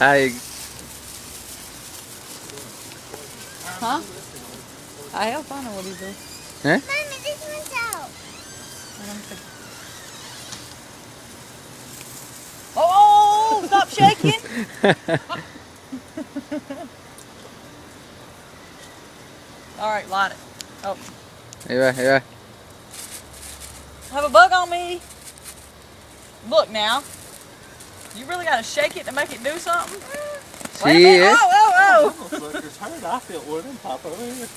Huh? I have fun on what he's doing. Huh? Mommy, this one's out. Oh, stop shaking. All right, light it. Oh. Here, here. I have a bug on me. Look now. You really got to shake it to make it do something? Wait a minute. Oh, oh, oh. It's hurt. I feel one pop over here.